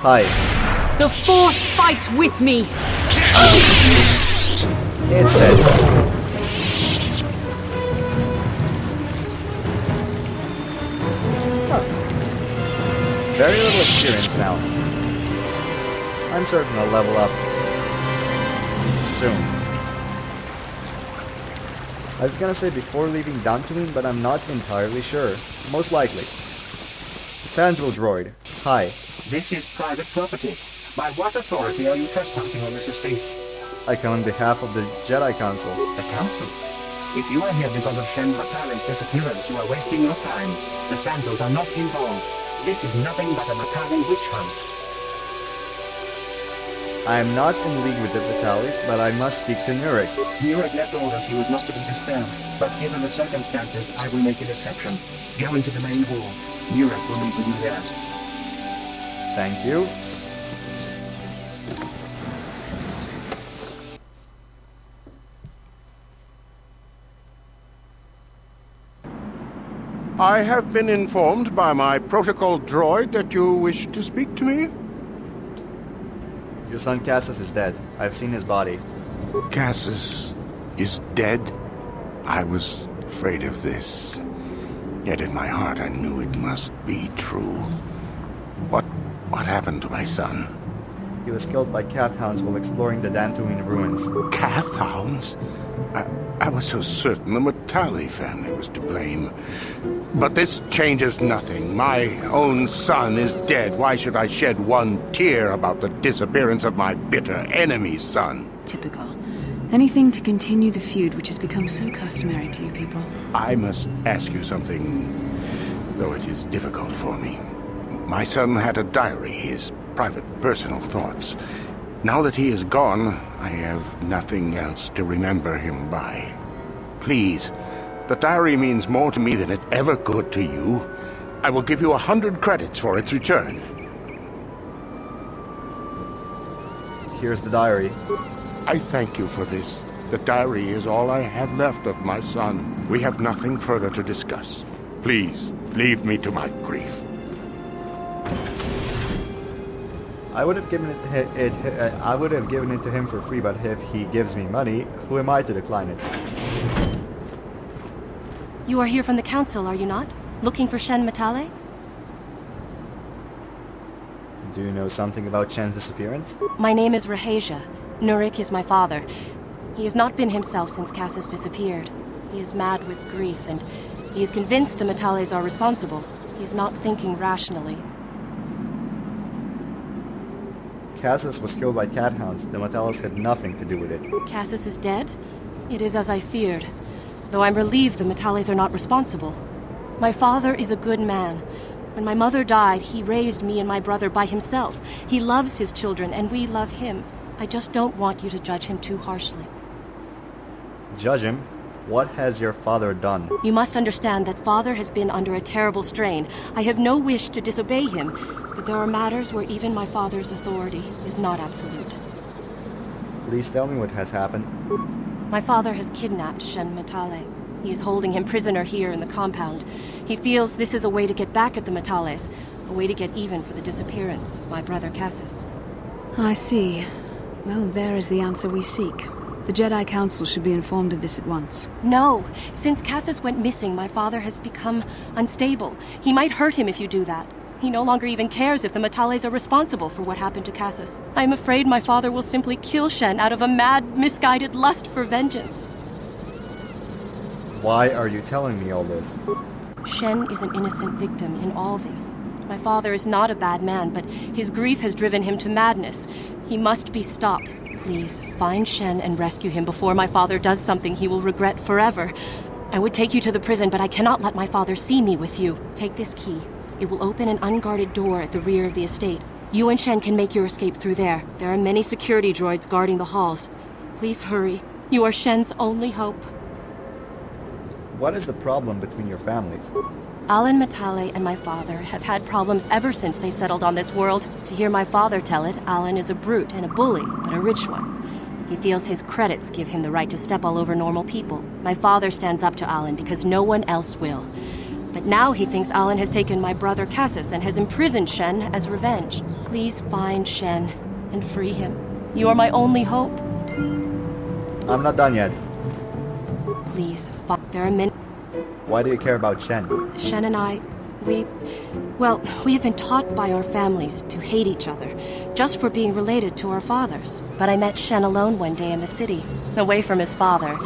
Hi. The Force fights with me! It's dead. Huh. Very little experience now. I'm certain I'll level up soon. I was gonna say before leaving Dantooine, but I'm not entirely sure. Most likely. Sandral Droid. Hi. This is private property. By what authority are you trespassing on this estate? I come on behalf of the Jedi Council. The Council? If you are here because of Shen Matale's disappearance, you are wasting your time. The Sandrals are not involved. This is nothing but a Matale witch hunt. I am not in league with the Matales, but I must speak to Nurik. Nurik left orders he was not to be disturbed, but given the circumstances, I will make an exception. Go into the main hall. Nurik will meet with you there. Thank you. I have been informed by my protocol droid that you wish to speak to me. Your son Cassius is dead. I've seen his body. Cassius is dead? I was afraid of this. Yet in my heart I knew it must be true. What happened to my son? He was killed by cat hounds while exploring the Dantooine ruins. Cat hounds? I was so certain the Matale family was to blame. But this changes nothing. My own son is dead. Why should I shed one tear about the disappearance of my bitter enemy's son? Typical. Anything to continue the feud which has become so customary to you people. I must ask you something, though it is difficult for me. My son had a diary, his private, personal thoughts. Now that he is gone, I have nothing else to remember him by. Please, the diary means more to me than it ever could to you. I will give you 100 credits for its return. Here's the diary. I thank you for this. The diary is all I have left of my son. We have nothing further to discuss. Please, leave me to my grief. I would have given it to him for free, but if he gives me money, who am I to decline it? You are here from the Council, are you not? Looking for Shen Matale? Do you know something about Shen's disappearance? My name is Rahasia. Nurik is my father. He has not been himself since Cassius disappeared. He is mad with grief, and he is convinced the Matales are responsible. He is not thinking rationally. Cassius was killed by cat hounds. The Matales had nothing to do with it. Cassius is dead? It is as I feared. Though I'm relieved the Matales are not responsible. My father is a good man. When my mother died, he raised me and my brother by himself. He loves his children, and we love him. I just don't want you to judge him too harshly. Judge him? What has your father done? You must understand that father has been under a terrible strain. I have no wish to disobey him, but there are matters where even my father's authority is not absolute. Please tell me what has happened. My father has kidnapped Shen Matale. He is holding him prisoner here in the compound. He feels this is a way to get back at the Matales, a way to get even for the disappearance of my brother Cassius. I see. Well, there is the answer we seek. The Jedi Council should be informed of this at once. No! Since Cassius went missing, my father has become unstable. He might hurt him if you do that. He no longer even cares if the Matales are responsible for what happened to Cassius. I am afraid my father will simply kill Shen out of a mad, misguided lust for vengeance. Why are you telling me all this? Shen is an innocent victim in all this. My father is not a bad man, but his grief has driven him to madness. He must be stopped. Please, find Shen and rescue him before my father does something he will regret forever. I would take you to the prison, but I cannot let my father see me with you. Take this key. It will open an unguarded door at the rear of the estate. You and Shen can make your escape through there. There are many security droids guarding the halls. Please hurry. You are Shen's only hope. What is the problem between your families? Alan Matale and my father have had problems ever since they settled on this world. To hear my father tell it, Alan is a brute and a bully, but a rich one. He feels his credits give him the right to step all over normal people. My father stands up to Alan because no one else will. But now he thinks Alan has taken my brother Cassius and has imprisoned Shen as revenge. Please find Shen and free him. You are my only hope. I'm not done yet. Please, there are many. Why do you care about Shen? Shen and I, we have been taught by our families to hate each other, just for being related to our fathers. But I met Shen alone one day in the city, away from his father.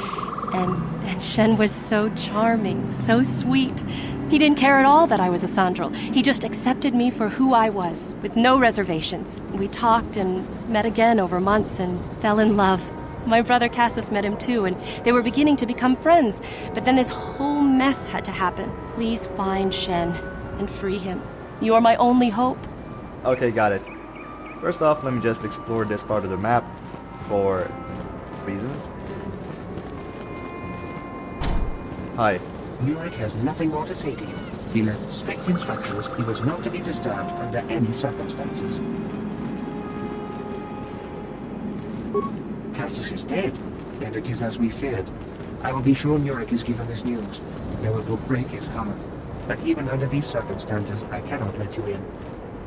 And Shen was so charming, so sweet. He didn't care at all that I was a Sandral. He just accepted me for who I was, with no reservations. We talked and met again over months and fell in love. My brother Cassius met him too, and they were beginning to become friends. But then this whole mess had to happen. Please find Shen and free him. You are my only hope. Okay, got it. First off, let me just explore this part of the map for reasons. Hi. Murik has nothing more to say to you. He left strict instructions he was not to be disturbed under any circumstances. Cassius is dead, and it is as we feared. I will be sure Murik is given this news, though it will break his heart. But even under these circumstances, I cannot let you in.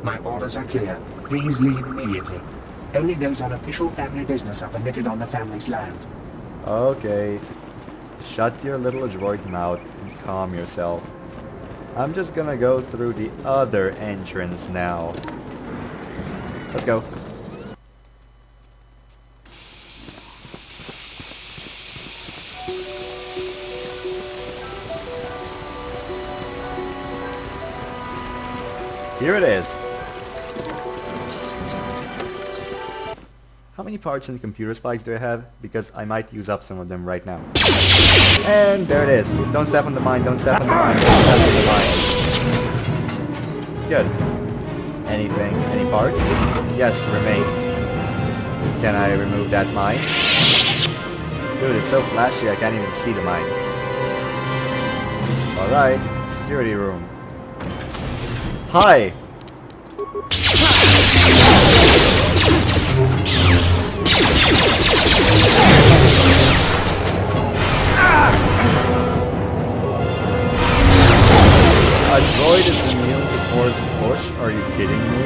My orders are clear. Please leave immediately. Only those on official family business are permitted on the family's land. Okay. Shut your little adroit mouth and calm yourself. I'm just gonna go through the other entrance now. Let's go. Here it is. How many parts and computer spikes do I have? Because I might use up some of them right now. And there it is. Don't step on the mine, don't step on the mine, don't step on the mine. Good. Anything? Any parts? Yes, remains. Can I remove that mine? Dude, it's so flashy I can't even see the mine. Alright, security room. Hi! A droid is immune to force push? Are you kidding me?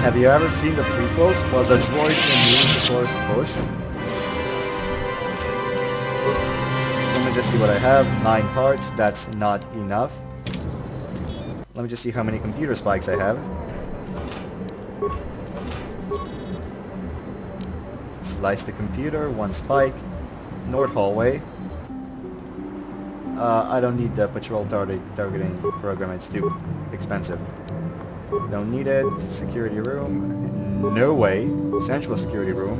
Have you ever seen the prequels? Was a droid immune to force push? So let me just see what I have. 9 parts, that's not enough. Let me just see how many computer spikes I have. Slice the computer, 1 spike. North hallway. I don't need the patrol targeting program, it's too expensive. Don't need it. Security room. No way. Central security room.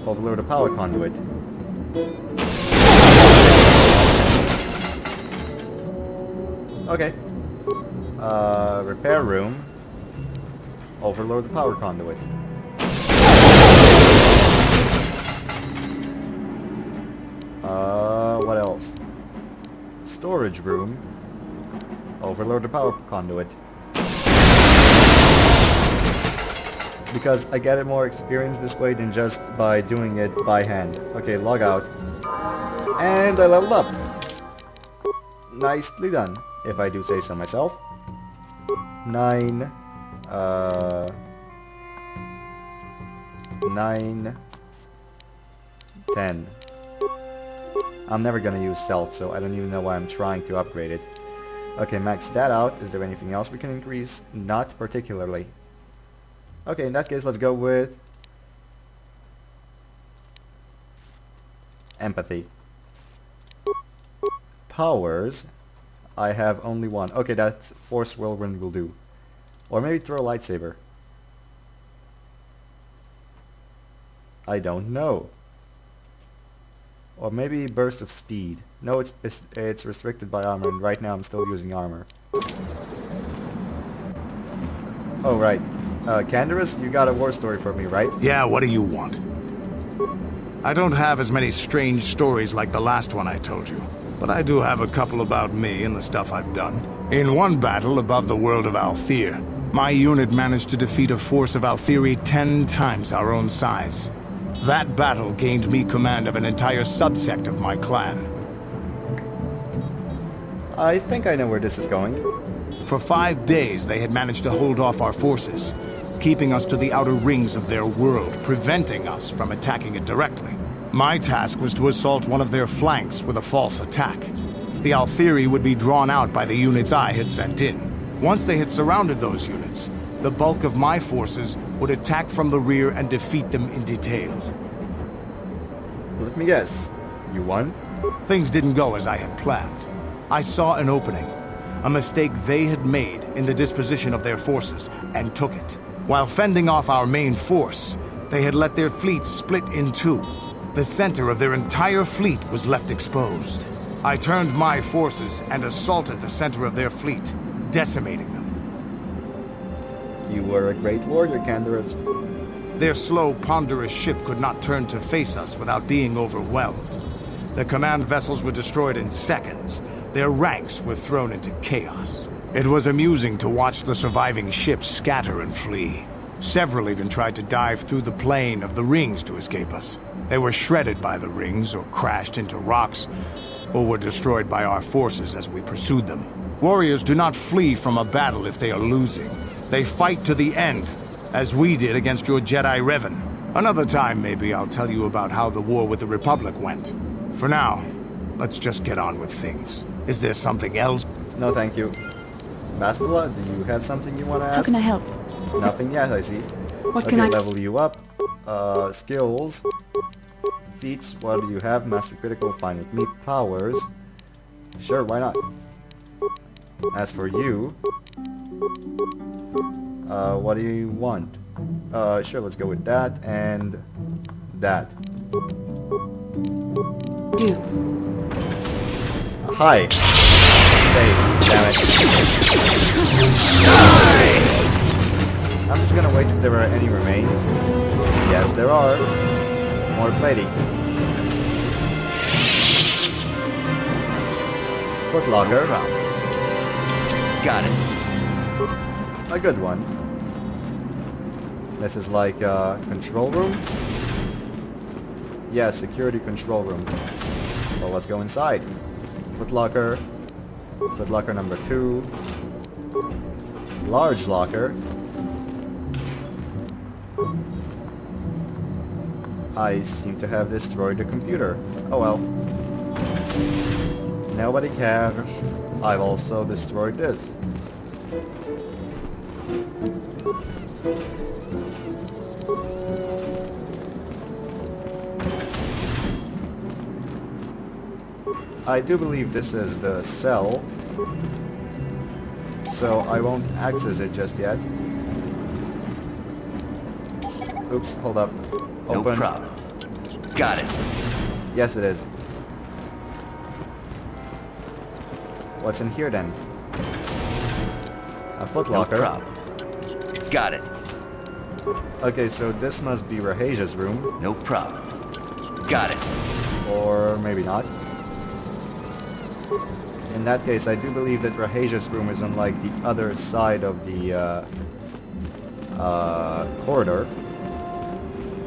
Overload the power conduit. Okay. Repair room. Overload the power conduit. What else? Storage room. Overload the power conduit. Because I get more experience this way than just by doing it by hand. Okay, log out. And I leveled up. Nicely done, if I do say so myself. 9, 10. I'm never gonna use stealth, so I don't even know why I'm trying to upgrade it. Okay, max that out. Is there anything else we can increase? Not particularly. Okay, in that case, let's go with empathy. Powers. I have only 1. Okay, that force whirlwind will do. Or maybe throw a lightsaber. I don't know. Or maybe burst of speed. No, it's restricted by armor, and right now I'm still using armor. Oh, right. Canderous, you got a war story for me, right? Yeah, what do you want? I don't have as many strange stories like the last one I told you, but I do have a couple about me and the stuff I've done. In one battle above the world of Althir, my unit managed to defeat a force of Althiri 10 times our own size. That battle gained me command of an entire subsect of my clan. I think I know where this is going. For 5 days, they had managed to hold off our forces, keeping us to the outer rings of their world, preventing us from attacking it directly. My task was to assault one of their flanks with a false attack. The Althiri would be drawn out by the units I had sent in. Once they had surrounded those units, the bulk of my forces would attack from the rear and defeat them in detail. Let me guess. You won? Things didn't go as I had planned. I saw an opening, a mistake they had made in the disposition of their forces, and took it. While fending off our main force, they had let their fleet split in two. The center of their entire fleet was left exposed. I turned my forces and assaulted the center of their fleet, decimating them. You were a great warrior, Canderous. Their slow, ponderous ship could not turn to face us without being overwhelmed. The command vessels were destroyed in seconds. Their ranks were thrown into chaos. It was amusing to watch the surviving ships scatter and flee. Several even tried to dive through the plane of the rings to escape us. They were shredded by the rings, or crashed into rocks, or were destroyed by our forces as we pursued them. Warriors do not flee from a battle if they are losing. They fight to the end, as we did against your Jedi Revan. Another time, maybe, I'll tell you about how the war with the Republic went. For now, let's just get on with things. Is there something else? No, thank you. Bastila, do you have something you want to ask? How can I help? Nothing yet, I see. What Okay, can I... level you up. Skills. Feats, what do you have? Master Critical, fine with me. Powers. Sure, why not? As for you... what do you want? Sure, let's go with that, and... that. Do. Hi! Save, damn it. I'm just gonna wait if there are any remains. Yes, there are. More plating. Footlocker. Got it. A good one. This is like a control room? Yeah, security control room. Well, let's go inside. Footlocker. Footlocker number 2. Large locker. I seem to have destroyed the computer. Oh well. Nobody cares. I've also destroyed this. I do believe this is the cell, so I won't access it just yet. Oops, hold up. No Open. problem. Got it. Yes, it is. What's in here then? A No footlocker. problem. Got it. Okay, so this must be Rahaja's room, No problem. Got it. or maybe not. In that case, I do believe that Rahaja's room is on like the other side of the corridor,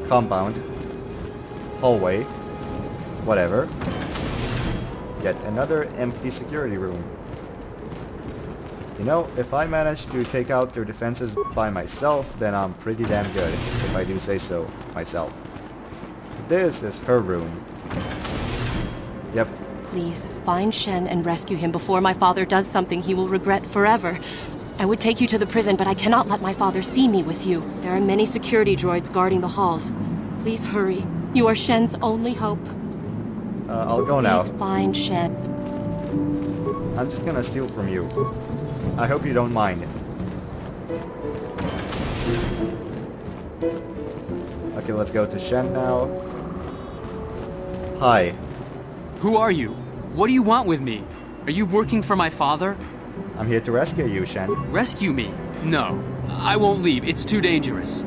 compound, hallway, whatever. Yet another empty security room. You know, if I manage to take out their defenses by myself, then I'm pretty damn good, if I do say so myself. This is her room. Yep. Please, find Shen and rescue him before my father does something he will regret forever. I would take you to the prison, but I cannot let my father see me with you. There are many security droids guarding the halls. Please hurry. You are Shen's only hope. I'll go now. Please find Shen. I'm just gonna steal from you. I hope you don't mind. Okay, let's go to Shen now. Hi. Who are you? What do you want with me? Are you working for my father? I'm here to rescue you, Shen. Rescue me? No. I won't leave. It's too dangerous.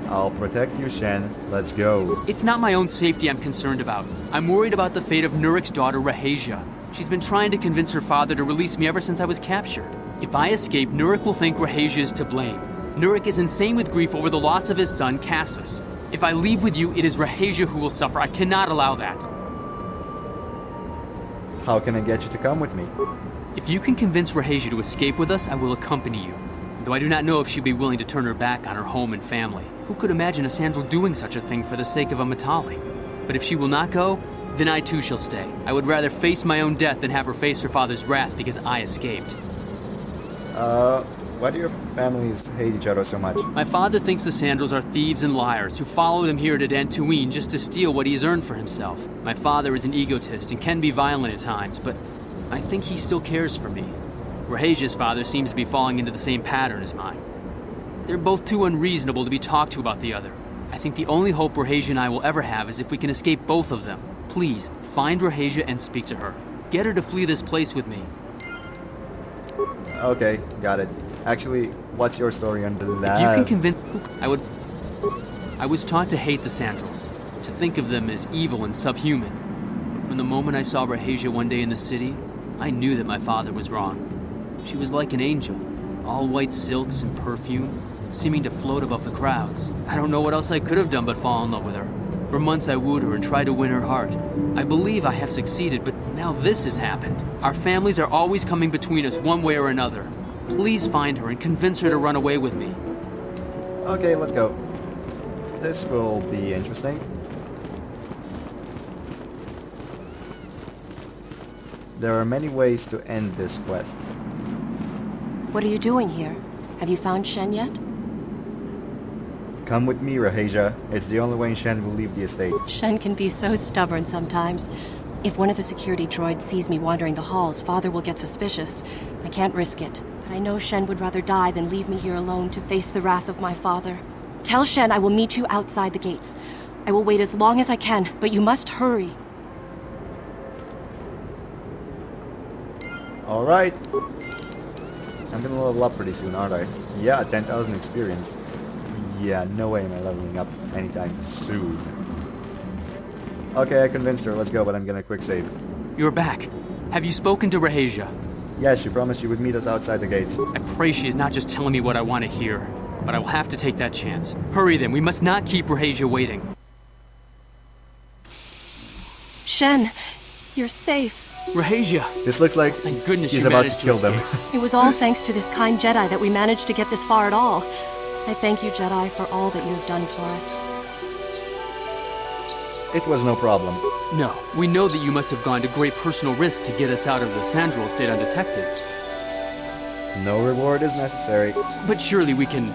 I'll protect you, Shen. Let's go. It's not my own safety I'm concerned about. I'm worried about the fate of Nurik's daughter, Rahasia. She's been trying to convince her father to release me ever since I was captured. If I escape, Nurik will think Rahasia is to blame. Nurik is insane with grief over the loss of his son, Cassus. If I leave with you, it is Rahasia who will suffer. I cannot allow that. How can I get you to come with me? If you can convince Rahasia to escape with us, I will accompany you. Though I do not know if she'd be willing to turn her back on her home and family. Who could imagine a Sandral doing such a thing for the sake of a Matali? But if she will not go, then I too shall stay. I would rather face my own death than have her face her father's wrath because I escaped. Why do your families hate each other so much? My father thinks the Sandrals are thieves and liars who followed him here to Dantooine just to steal what he's earned for himself. My father is an egotist and can be violent at times, but I think he still cares for me. Rahasia's father seems to be falling into the same pattern as mine. They're both too unreasonable to be talked to about the other. I think the only hope Rahasia and I will ever have is if we can escape both of them. Please, find Rahasia and speak to her. Get her to flee this place with me. Okay, got it. Actually, what's your story on the lab? If you can convince... I was taught to hate the Sandrals, to think of them as evil and subhuman. From the moment I saw Rahasia one day in the city, I knew that my father was wrong. She was like an angel, all white silks and perfume, seeming to float above the crowds. I don't know what else I could have done but fall in love with her. For months I wooed her and tried to win her heart. I believe I have succeeded, but now this has happened. Our families are always coming between us one way or another. Please find her and convince her to run away with me. Okay, let's go. This will be interesting. There are many ways to end this quest. What are you doing here? Have you found Shen yet? Come with me, Rahasia. It's the only way Shen will leave the estate. Shen can be so stubborn sometimes. If one of the security droids sees me wandering the halls, Father will get suspicious. I can't risk it. But I know Shen would rather die than leave me here alone to face the wrath of my father. Tell Shen I will meet you outside the gates. I will wait as long as I can, but you must hurry. Alright. I'm gonna level up pretty soon, aren't I? Yeah, 10,000 experience. Yeah, no way am I leveling up anytime soon. Okay, I convinced her. Let's go, but I'm gonna quick save. You're back. Have you spoken to Rahasia? Yeah, she promised she would meet us outside the gates. I pray she is not just telling me what I want to hear, but I will have to take that chance. Hurry then, we must not keep Rahasia waiting. Shen, you're safe. Rahasia! This looks like Thank goodness he's you about to managed kill them. escape. It was all thanks to this kind Jedi that we managed to get this far at all. I thank you, Jedi, for all that you have done for us. It was no problem. No, we know that you must have gone to great personal risk to get us out of the Sandral estate undetected. No reward is necessary. But surely we can...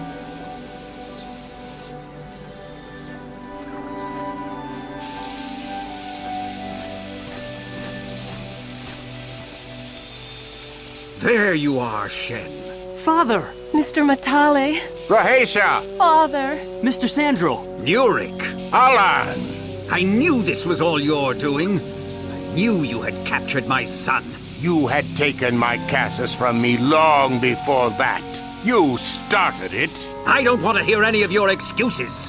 There you are, Shen. Father! Mr. Matale, Rahasia! Father. Mr. Sandral! Nurik! Alan! I knew this was all your doing. I knew you had captured my son. You had taken my Casus from me long before that. You started it. I don't want to hear any of your excuses.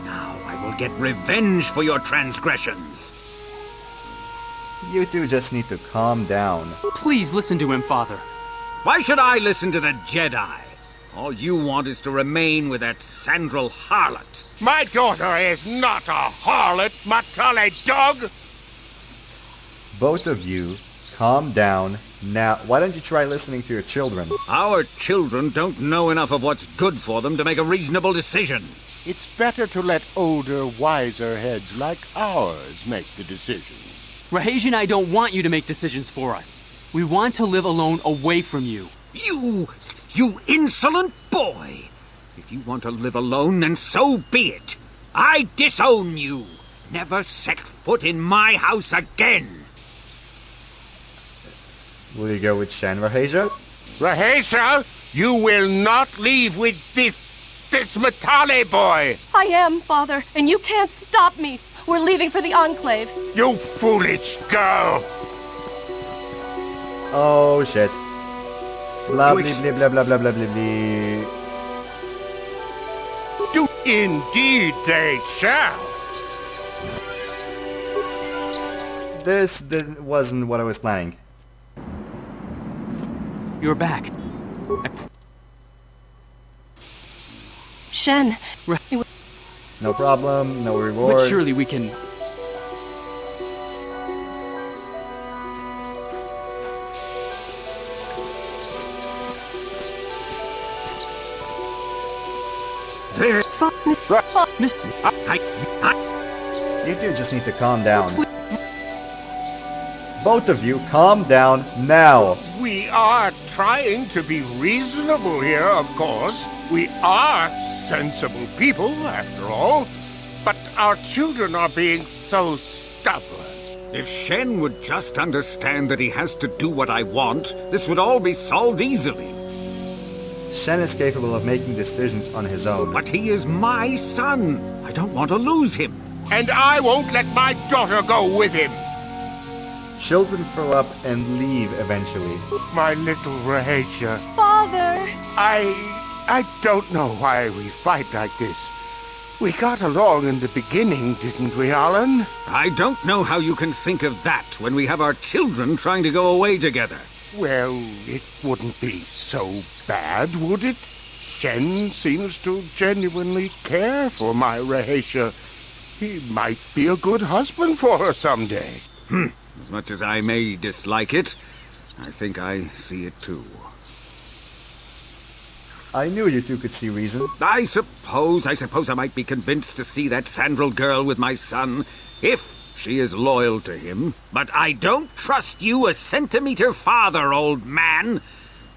Now I will get revenge for your transgressions. You two just need to calm down. Please listen to him, Father. Why should I listen to the Jedi? All you want is to remain with that Sandral harlot. My daughter is not a harlot, Matale dog! Both of you, calm down. Now, why don't you try listening to your children? Our children don't know enough of what's good for them to make a reasonable decision. It's better to let older, wiser heads like ours make the decisions. Rahasia and I don't want you to make decisions for us. We want to live alone away from you. You insolent boy! If you want to live alone, then so be it. I disown you. Never set foot in my house again. Will you go with Shen, Rahasia? Rahasia, you will not leave with this Matale boy! I am, Father, and you can't stop me. We're leaving for the Enclave. You foolish girl! Oh shit. Blah blah blah blah blah blah blah blah blah. Do indeed they shall! This wasn't what I was planning. You're back. Shen, No problem, no reward. But surely we can... You two just need to calm down. Both of you, calm down now. We are trying to be reasonable here, of course. We are sensible people, after all. But our children are being so stubborn. If Shen would just understand that he has to do what I want, this would all be solved easily. Shen is capable of making decisions on his own. But he is my son. I don't want to lose him. And I won't let my daughter go with him. Children grow up and leave eventually. My little Rahesia. Father! I don't know why we fight like this. We got along in the beginning, didn't we, Alan? I don't know how you can think of that when we have our children trying to go away together. Well, it wouldn't be so bad, would it? Shen seems to genuinely care for my Rahesia. He might be a good husband for her someday. As much as I may dislike it, I think I see it too. I knew you two could see reason. I suppose I might be convinced to see that Sandral girl with my son, if she is loyal to him. But I don't trust you a centimeter farther, old man.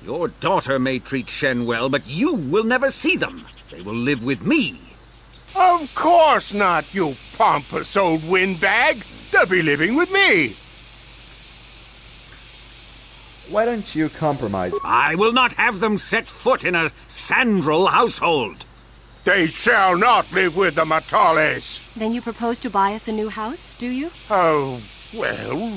Your daughter may treat Shen well, but you will never see them. They will live with me. Of course not, you pompous old windbag. They'll be living with me. Why don't you compromise? I will not have them set foot in a Sandral household. They shall not live with the Matales. Then you propose to buy us a new house, do you? Oh, well,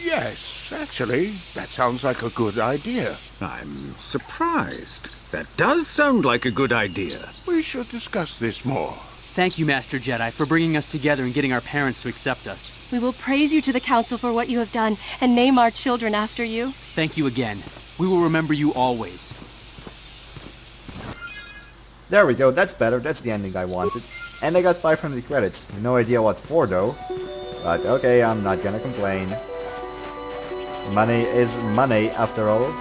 yes, actually, that sounds like a good idea. I'm surprised. That does sound like a good idea. We should discuss this more. Thank you, Master Jedi, for bringing us together and getting our parents to accept us. We will praise you to the Council for what you have done and name our children after you. Thank you again. We will remember you always. There we go, that's better, that's the ending I wanted. And I got 500 credits. No idea what for though. But okay, I'm not gonna complain. Money is money after all.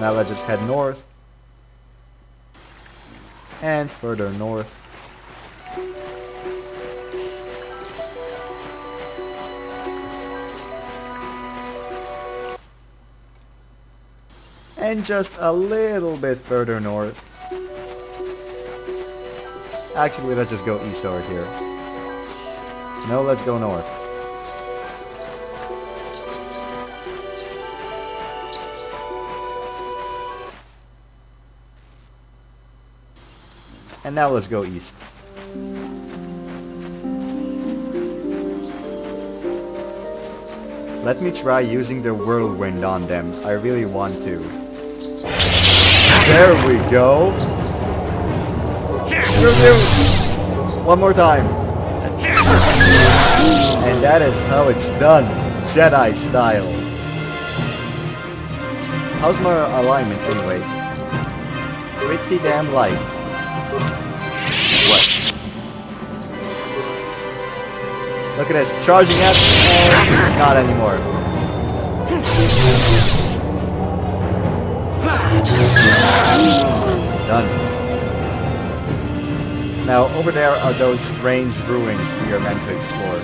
Now let's just head north. And further north. And just a little bit further north. Actually, let's just go east over here. No, let's go north. And now let's go east. Let me try using the whirlwind on them. I really want to. There we go. Screw you! One more time. And that is how it's done. Jedi style. How's my alignment anyway? Pretty damn light. What? Look at this, charging at and not anymore. Done. Now over there are those strange ruins we are meant to explore.